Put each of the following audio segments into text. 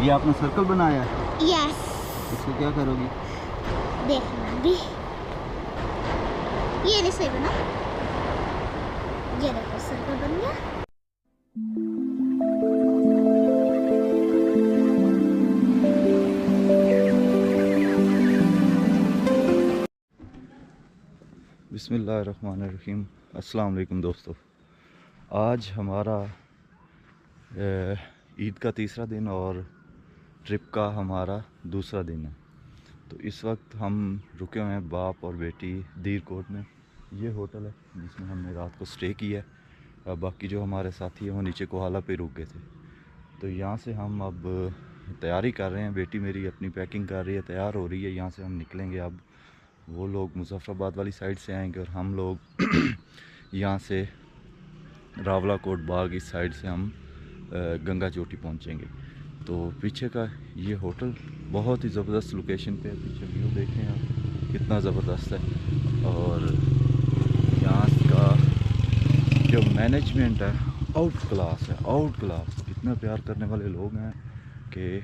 ये आपने सर्कल बनाया है? यस। इसको क्या करोगी? देखना भी। ये नहीं सही बना। ये देखो सर्कल बन गया। बिस्मिल्लाहिर्रहमानिर्रहीम। अस्सलाम वालेकुम दोस्तों। आज हमारा ईद का तीसरा दिन और ट्रिप का हमारा दूसरा दिन है। तो इस वक्त हम रुके हुए हैं बाप और बेटी दीर कोट में। ये होटल है जिसमें हमने रात को स्टे किया है। बाकी जो हमारे साथी हैं वो नीचे कोहाला पे रुक गए थे। तो यहाँ से हम अब तैयारी कर रहे हैं। बेटी मेरी अपनी पैकिंग कर रही है, तैयार हो रही है। यहाँ से हम निकलेंगे। अब वो लोग मुजफ्फराबाद वाली साइड से आएंगे और हम लोग यहाँ से रावला कोट बाग इस साइड से हम गंगा चोटी पहुँचेंगे। तो पीछे का ये होटल बहुत ही ज़बरदस्त लोकेशन पे है। पीछे व्यू देखें आप कितना ज़बरदस्त है। और यहाँ का जो मैनेजमेंट है आउट क्लास है, आउट क्लास। इतना प्यार करने वाले लोग हैं कि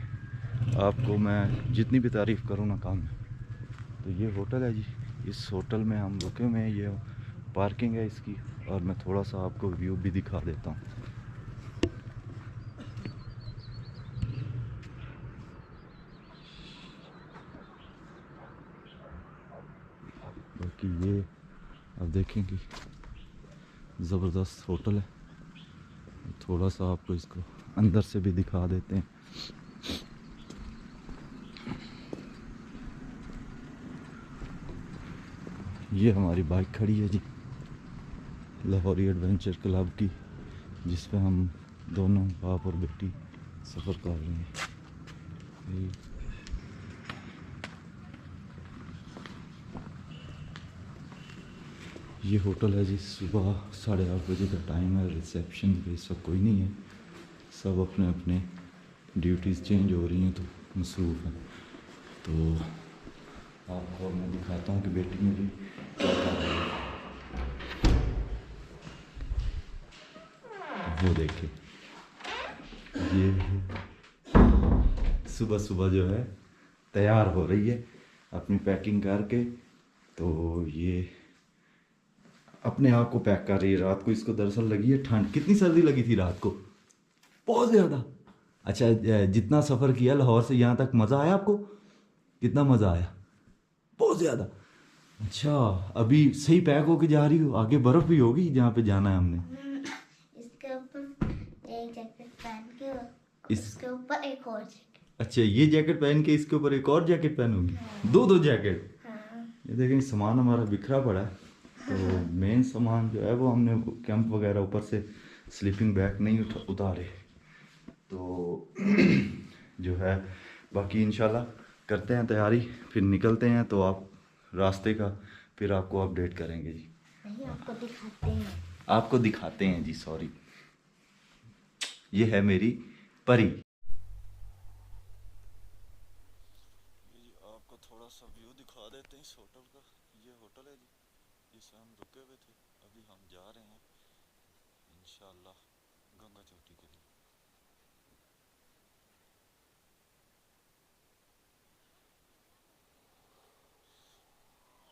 आपको मैं जितनी भी तारीफ़ करूँ ना कम है। तो ये होटल है जी, इस होटल में हम रुके हुए हैं। ये पार्किंग है इसकी। और मैं थोड़ा सा आपको व्यू भी दिखा देता हूँ। बाकी ये आप देखेंगे ज़बरदस्त होटल है। थोड़ा सा आपको इसको अंदर से भी दिखा देते हैं। ये हमारी बाइक खड़ी है जी, लाहौरी एडवेंचर क्लब की, जिस पे हम दोनों बाप और बेटी सफ़र कर रहे हैं। ये होटल है जी। सुबह 8:30 बजे का टाइम है। रिसेप्शन पे सब कोई नहीं है, सब अपने अपने ड्यूटीज़ चेंज हो रही हैं तो मसरूफ़ हैं। तो आपको मैं दिखाता हूँ कि बेटी मेरी क्या कर रही है। वो देखिए, ये सुबह सुबह जो है तैयार हो रही है अपनी पैकिंग करके। तो ये अपने आप को पैक कर रही है। रात को इसको दरअसल लगी है ठंड। कितनी सर्दी लगी थी रात को? बहुत ज़्यादा। अच्छा, जितना सफ़र किया लाहौर से यहाँ तक, मज़ा आया आपको? कितना मज़ा आया? बहुत ज़्यादा। अच्छा, अभी सही पैक होके जा रही हो? आगे बर्फ़ भी होगी जहाँ पे जाना है हमने। इसके ऊपर एक जैकेट पहन के इसके ऊपर एक और जैकेट। अच्छा, ये जैकेट पहन के इसके ऊपर एक और जैकेट पहनूंगी? हाँ। दो जैकेट? हाँ। ये देखें सामान हमारा बिखरा पड़ा है। तो मेन सामान जो है वो हमने कैंप वगैरह ऊपर से स्लीपिंग बैग नहीं उतारे। तो जो है बाकी इंशाल्लाह करते हैं तैयारी, फिर निकलते हैं। तो आप रास्ते का फिर आपको अपडेट करेंगे जी। नहीं, आपको दिखाते हैं। आपको दिखाते हैं जी, सॉरी। ये है मेरी परी। आपको थोड़ा सा व्यू दिखा देते हैं इस होटल का। ये होटल है जी जिसमें हम रुके हुए थे। अभी हम जा रहे हैं इंशाल्लाह गंगा चोटी के लिए।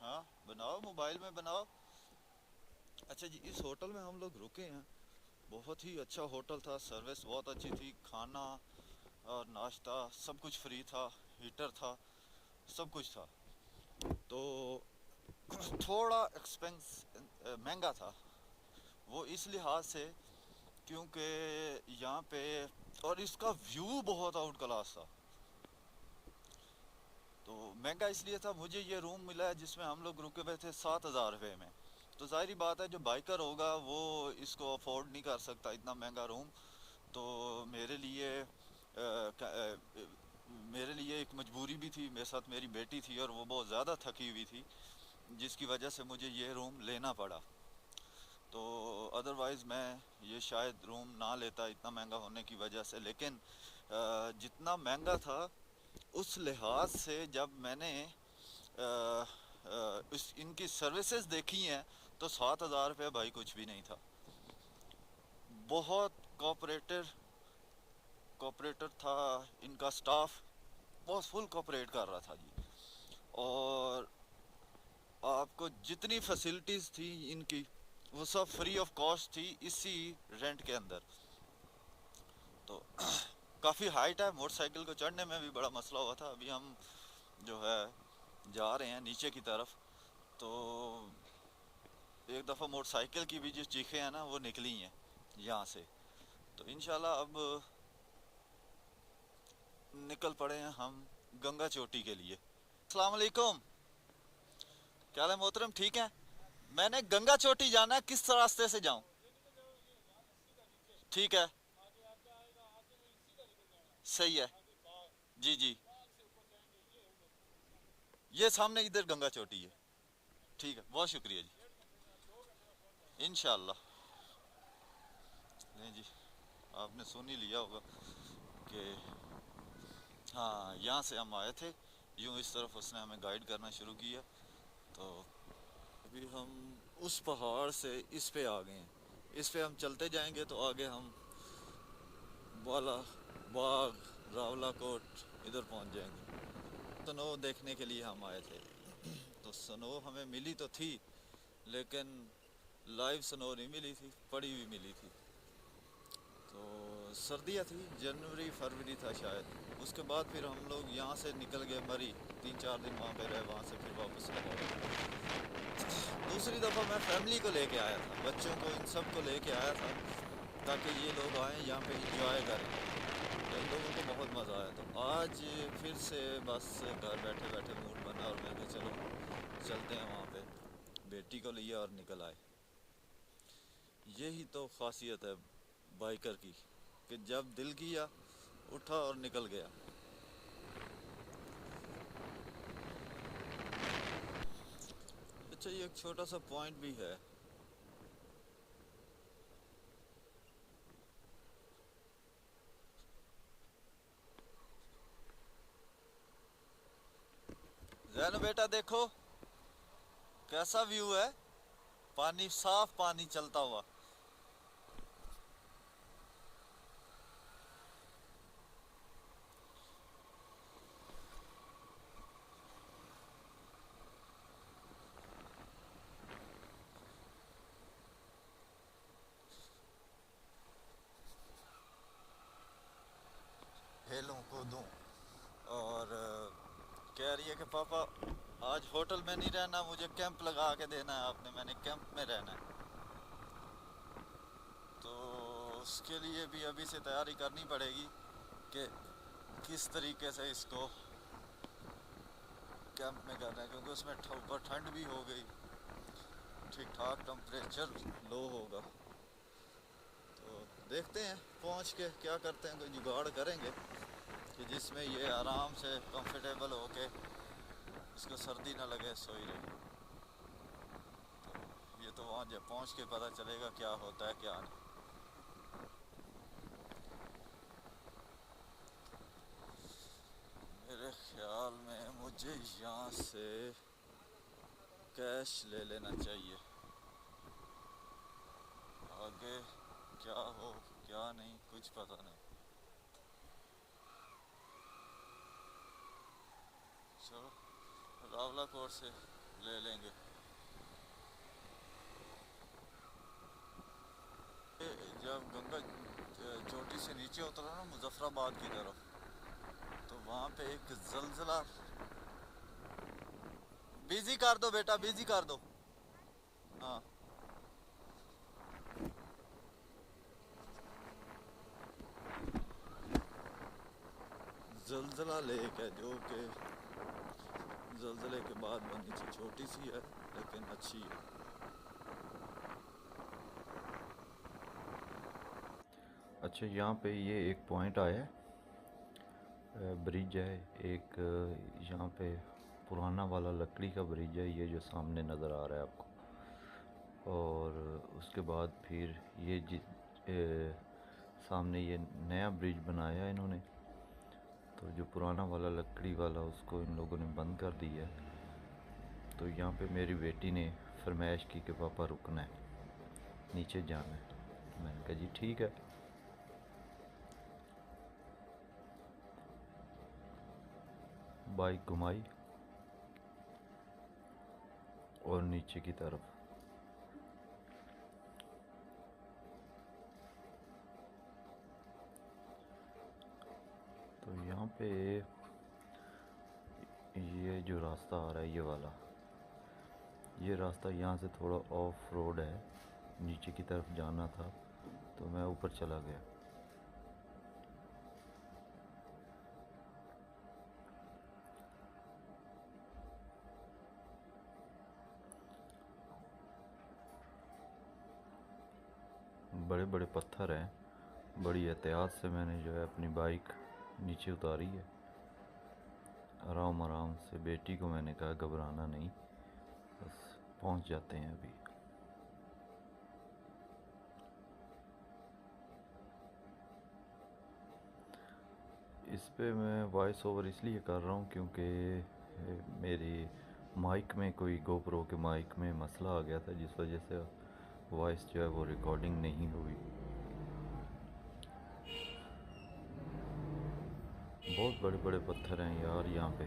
हाँ बनाओ, मोबाइल में बनाओ। अच्छा जी, इस होटल में हम लोग रुके हैं। बहुत ही अच्छा होटल था, सर्विस बहुत अच्छी थी। खाना और नाश्ता सब कुछ फ्री था, हीटर था, सब कुछ था। तो थोड़ा एक्सपेंस महंगा था वो इस लिहाज से क्योंकि यहाँ पे, और इसका व्यू बहुत आउट क्लास था। तो महंगा इसलिए था, मुझे ये रूम मिला है जिसमें हम लोग रुके हुए थे 7,000 रुपये में। तो जाहिर बात है जो बाइकर होगा वो इसको अफोर्ड नहीं कर सकता इतना महंगा रूम। तो मेरे लिए मेरे लिए एक मजबूरी भी थी। मेरे साथ मेरी बेटी थी और वो बहुत ज़्यादा थकी हुई थी, जिसकी वजह से मुझे ये रूम लेना पड़ा। तो अदरवाइज़ मैं ये शायद रूम ना लेता इतना महंगा होने की वजह से। लेकिन जितना महंगा था उस लिहाज से जब मैंने इनकी सर्विसेज देखी हैं तो 7,000 रुपये भाई कुछ भी नहीं था। बहुत कोऑपरेटिव कोऑपरेटर था, इनका स्टाफ बहुत फुल कोऑपरेट कर रहा था जी। और आपको जितनी फैसिलिटीज़ थी इनकी वो सब फ्री ऑफ कॉस्ट थी इसी रेंट के अंदर। तो काफ़ी हाइट है, मोटरसाइकिल को चढ़ने में भी बड़ा मसला हुआ था। अभी हम जो है जा रहे हैं नीचे की तरफ, तो एक दफ़ा मोटरसाइकिल की भी जो चीखें हैं ना वो निकली हैं यहाँ से। तो इंशाल्लाह अब निकल पड़े हैं हम गंगा चोटी के लिए। अस्सलाम वालेकुम, क्या हाल है मोहतरम, ठीक है? मैंने गंगा चोटी जाना है, किस रास्ते से जाऊं? ठीक है, सही है। जी जी, ये सामने इधर गंगा चोटी है। ठीक है, बहुत शुक्रिया जी, इंशाल्लाह। नहीं जी, आपने सुन ही लिया होगा कि हाँ यहाँ से हम आए थे, यूँ इस तरफ उसने हमें गाइड करना शुरू किया। तो अभी हम उस पहाड़ से इस पे आ गए हैं। इस पे हम चलते जाएंगे तो आगे हम वाला बाग, रावला कोट इधर पहुंच जाएंगे। स्नो देखने के लिए हम आए थे। तो स्नो हमें मिली तो थी, लेकिन लाइव स्नो नहीं मिली थी, पड़ी हुई मिली थी। तो सर्दियाँ थी, जनवरी फरवरी था शायद। उसके बाद फिर हम लोग यहाँ से निकल गए मरी, 3-4 दिन वहाँ पे रहे, वहाँ से फिर वापस लगा। दूसरी दफ़ा मैं फैमिली को लेके आया था, बच्चों को इन सब को लेके आया था ताकि ये लोग आएँ यहाँ पे इंजॉय करें। इन लोगों को बहुत मज़ा आया। तो आज फिर से बस घर बैठे बैठे मूड बना और मैं कहा चलो चलते हैं वहाँ पे, बेटी को लिए और निकल आए। यही तो खासियत है बाइकर की कि जब दिल किया उठा और निकल गया। अच्छा, ये एक छोटा सा पॉइंट भी है। जैन बेटा देखो कैसा व्यू है, पानी, साफ पानी चलता हुआ। खेलूं कूदूं और कह रही है कि पापा आज होटल में नहीं रहना, मुझे कैंप लगा के देना है आपने, मैंने कैंप में रहना है। तो उसके लिए भी अभी से तैयारी करनी पड़ेगी कि किस तरीके से इसको कैंप में करना है, क्योंकि उसमें ऊपर ठंड भी हो गई, ठीक ठाक टेम्परेचर लो होगा। तो देखते हैं पहुंच के क्या करते हैं, कोई जुगाड़ करेंगे कि जिसमें ये आराम से कंफर्टेबल हो के इसको सर्दी ना लगे, सोई रहे। तो ये तो वहाँ जब पहुँच के पता चलेगा क्या होता है क्या नहीं। मेरे ख्याल में मुझे यहाँ से कैश ले लेना चाहिए, आगे क्या हो क्या नहीं कुछ पता नहीं। चलो रावला कोट से ले लेंगे। जब गंगा चोटी से नीचे उतरा ना मुजफ्फराबाद की तरफ, तो वहाँ पे एक जलजला, बिजी कर दो बेटा, बिजी कर दो। हाँ, जलजला लेक है जो कि जलजले के बाद बनी थी, छोटी सी है लेकिन अच्छी है। अच्छा, यहाँ पे ये एक पॉइंट आया है, ब्रिज है एक, यहाँ पे पुराना वाला लकड़ी का ब्रिज है, ये जो सामने नज़र आ रहा है आपको। और उसके बाद फिर ये सामने ये नया ब्रिज बनाया है इन्होंने। तो जो पुराना वाला लकड़ी वाला उसको इन लोगों ने बंद कर दिया है। तो यहाँ पे मेरी बेटी ने फरमाइश की कि पापा रुकना है, नीचे जाना है। मैंने कहा जी ठीक है। बाइक घुमाई और नीचे की तरफ। तो यहाँ पे ये जो रास्ता आ रहा है, ये वाला, ये रास्ता यहाँ से थोड़ा ऑफ रोड है, नीचे की तरफ जाना था तो मैं ऊपर चला गया। बड़े बड़े पत्थर हैं, बड़ी एहतियात से मैंने जो है अपनी बाइक नीचे उतारी है। आराम आराम से। बेटी को मैंने कहा घबराना नहीं, बस पहुंच जाते हैं अभी। इस पे मैं वॉइस ओवर इसलिए कर रहा हूँ क्योंकि मेरी माइक में, कोई गोप्रो के माइक में मसला आ गया था, जिस वजह से वॉइस जो है वो रिकॉर्डिंग नहीं हुई। बहुत बड़े बड़े पत्थर हैं यार यहाँ पे।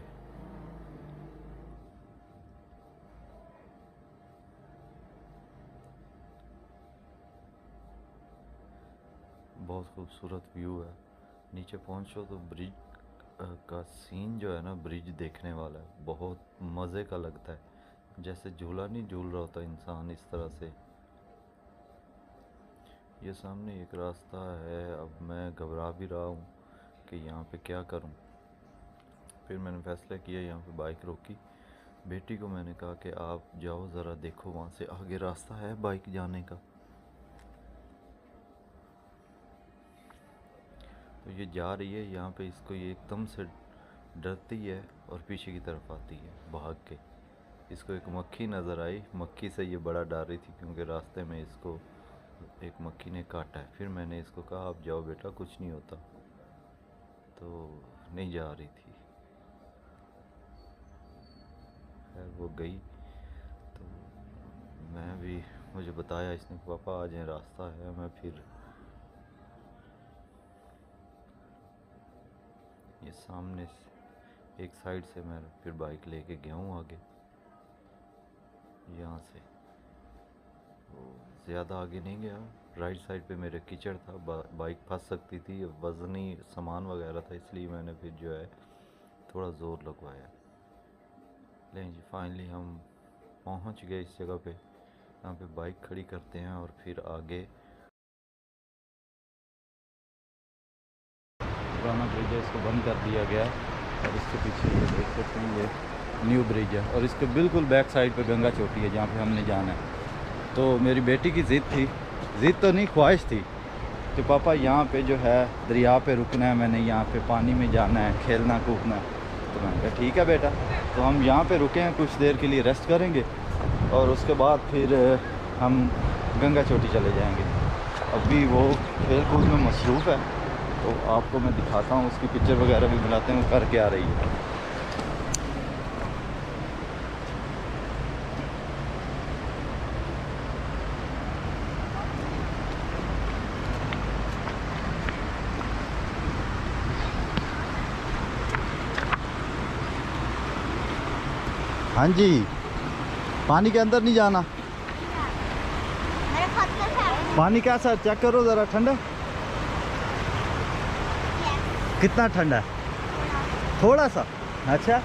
बहुत खूबसूरत व्यू है। नीचे पहुँचो तो ब्रिज का सीन जो है ना, ब्रिज देखने वाला है, बहुत मज़े का लगता है। जैसे झूला नहीं झूल रहा होता इंसान, इस तरह से। ये सामने एक रास्ता है। अब मैं घबरा भी रहा हूँ कि यहाँ पे क्या करूँ। फिर मैंने फैसला किया, यहाँ पे बाइक रोकी। बेटी को मैंने कहा कि आप जाओ ज़रा देखो, वहाँ से आगे रास्ता है बाइक जाने का। तो ये जा रही है यहाँ पे, इसको ये एकदम से डरती है और पीछे की तरफ आती है भाग के। इसको एक मक्खी नज़र आई, मक्खी से ये बड़ा डर रही थी क्योंकि रास्ते में इसको एक मक्खी ने काटा है। फिर मैंने इसको कहा आप जाओ बेटा, कुछ नहीं होता, तो नहीं जा रही थी। खैर वो गई। तो मैं भी, मुझे बताया इसने पापा आज रास्ता है। मैं फिर ये सामने से एक साइड से मैं फिर बाइक लेके गया हूँ आगे यहाँ से। ज़्यादा आगे नहीं गया। राइट साइड पे मेरे कीचड़ था, बाइक फंस सकती थी, वज़नी सामान वगैरह था, इसलिए मैंने फिर जो है थोड़ा ज़ोर लगवाया। लेकिन जी फाइनली हम पहुंच गए इस जगह पे। यहाँ पे बाइक खड़ी करते हैं और फिर आगे। पुराना ब्रिज है, इसको बंद कर दिया गया और इसके पीछे ये देख सकते हैं, ये न्यू ब्रिज है। और इसके बिल्कुल बैक साइड पे गंगा चोटी है जहाँ पे हमने जाना है। तो मेरी बेटी की ज़िद थी, ज़िद तो नहीं, ख्वाहिश थी कि पापा यहाँ पे जो है दरिया पे रुकना है, मैंने यहाँ पे पानी में जाना है, खेलना कूदना है। तो मैंने कहा ठीक है बेटा। तो हम यहाँ पे रुके हैं, कुछ देर के लिए रेस्ट करेंगे और उसके बाद फिर हम गंगा चोटी चले जाएंगे। अभी वो खेल कूद में मसरूफ़ है, तो आपको मैं दिखाता हूँ, उसकी पिक्चर वगैरह भी बनाते हैं वो करके आ रही है। हाँ जी, पानी के अंदर नहीं जाना। पानी कैसा, चेक करो ज़रा, ठंडा? कितना ठंडा है? थोड़ा सा। अच्छा,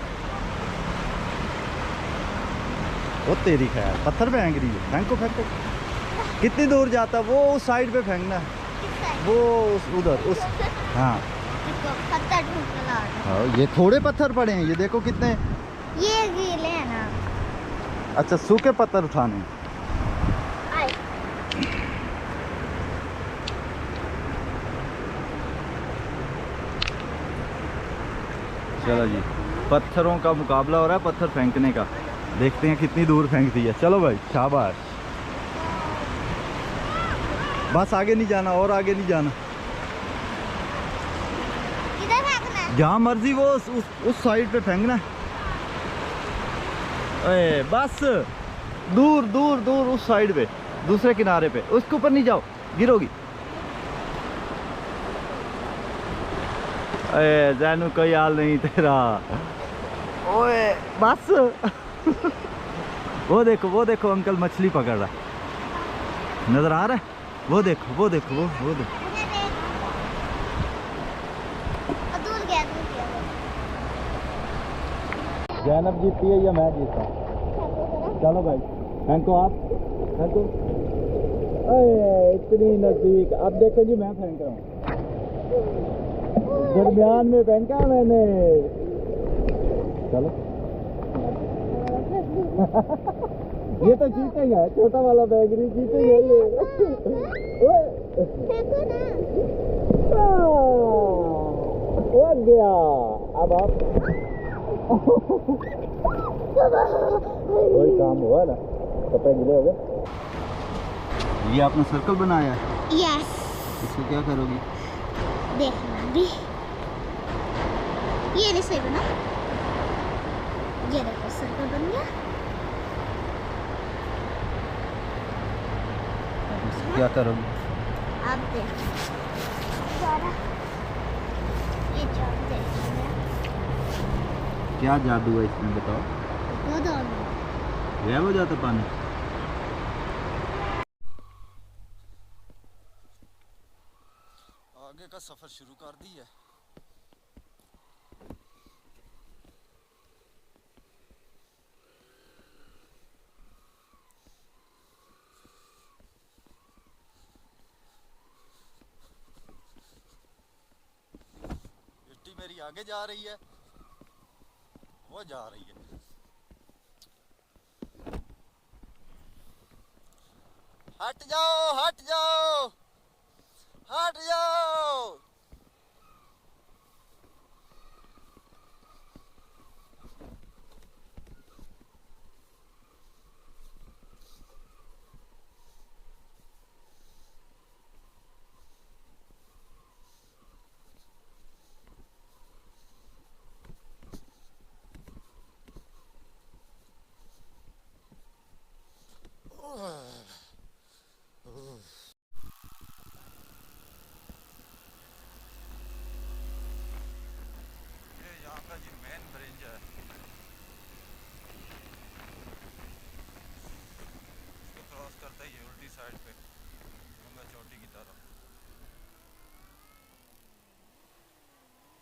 वो तेरी खैर, पत्थर पे फेंक रही है। फेंको फेंको। कितनी दूर जाता है? वो उस साइड पे फेंकना है, वो उधर उस। हाँ हाँ, ये थोड़े पत्थर पड़े हैं, ये देखो कितने। ये गीले हैं ना। अच्छा, सूखे पत्थर उठाने। चलो जी, पत्थरों का मुकाबला हो रहा है, पत्थर फेंकने का। देखते हैं कितनी दूर फेंकती है। चलो भाई, शाबाश। बस आगे नहीं जाना, और आगे नहीं जाना। इधर फेंकना है, जहाँ मर्जी वो उस साइड पे फेंकना है। बस दूर दूर दूर उस साइड पे, दूसरे किनारे पे। उसके ऊपर नहीं जाओ, गिरोगी। जैनू कोई हाल नहीं तेरा। ओए बस वो देखो अंकल मछली पकड़ रहा है, नजर आ रहा है? वो देखो वो देखो वो देखो। दूर गया दूर गया। जैनब जीती है या मैं जीता? चलो भाई फेंको आप, फेंको। अरे इतनी नजदीक। अब देखो जी मैं फेंक रहा हूँ, दरमियान में फेंका मैंने। चलो ये तो जीतेगा, छोटा वाला बैगरी जीतेगा ये। ओए देखो ना। हो गया। अब आप वही काम हुआ ना, कपड़े गिले हो गए। ये आपने सर्कल बनाया है, यस। इसको क्या करोगी? देखना भी। ये नहीं सही बना। ये देखो सर्कल बन गया। इसको क्या करोगी? अब देखो ज़रा ये जादू देखिए। क्या जादू है इसमें बताओ? वो दोनों गायब हो जाता पानी। आगे का सफर शुरू कर दी है। मिट्टी मेरी आगे जा रही है, वो जा रही है। हट जाओ हट जाओ हट जाओ।